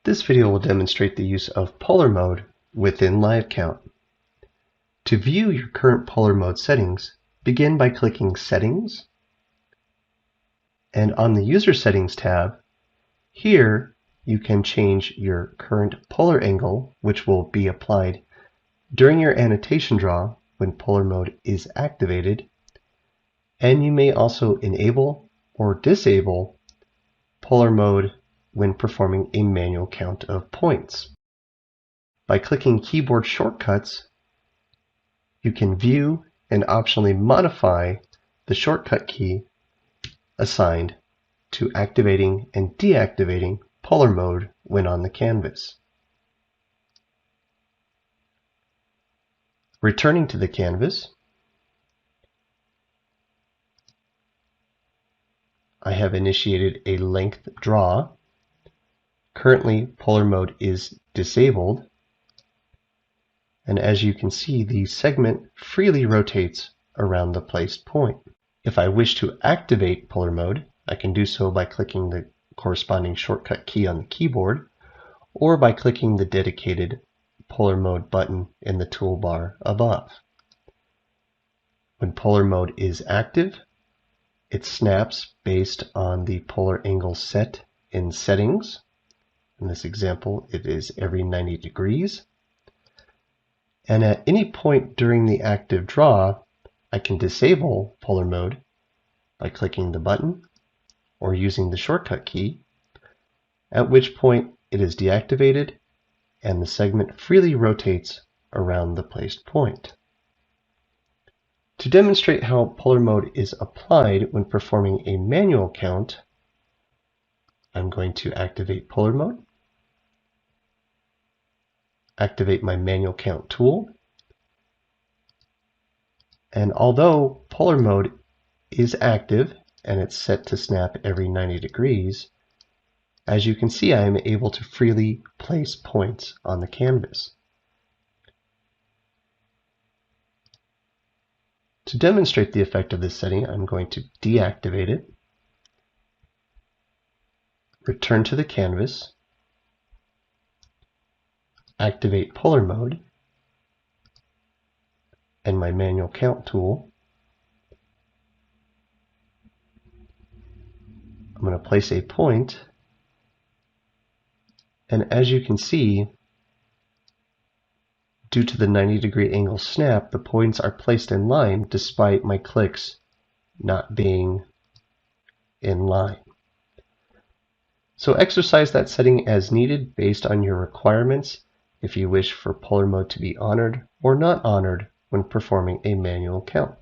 This video will demonstrate the use of polar mode within LiveCount. To view your current polar mode settings, begin by clicking Settings, and on the User Settings tab, here you can change your current polar angle, which will be applied during your annotation draw when polar mode is activated, and you may also enable or disable polar mode when performing a manual count of points. By clicking keyboard shortcuts, you can view and optionally modify the shortcut key assigned to activating and deactivating polar mode when on the canvas. Returning to the canvas, I have initiated a length draw. Currently, polar mode is disabled, and as you can see, the segment freely rotates around the placed point. If I wish to activate polar mode, I can do so by clicking the corresponding shortcut key on the keyboard, or by clicking the dedicated polar mode button in the toolbar above. When polar mode is active, it snaps based on the polar angle set in settings. In this example, it is every 90 degrees. And at any point during the active draw, I can disable polar mode by clicking the button or using the shortcut key, at which point it is deactivated and the segment freely rotates around the placed point. To demonstrate how polar mode is applied when performing a manual count, I'm going to activate polar mode, activate my manual count tool, and although polar mode is active and it's set to snap every 90 degrees, as you can see, I am able to freely place points on the canvas. To demonstrate the effect of this setting, I'm going to deactivate it, return to the canvas, activate polar mode, and my manual count tool. I'm going to place a point, and as you can see, due to the 90-degree angle snap, the points are placed in line despite my clicks not being in line. So exercise that setting as needed based on your requirements if you wish for polar mode to be honored or not honored when performing a manual count.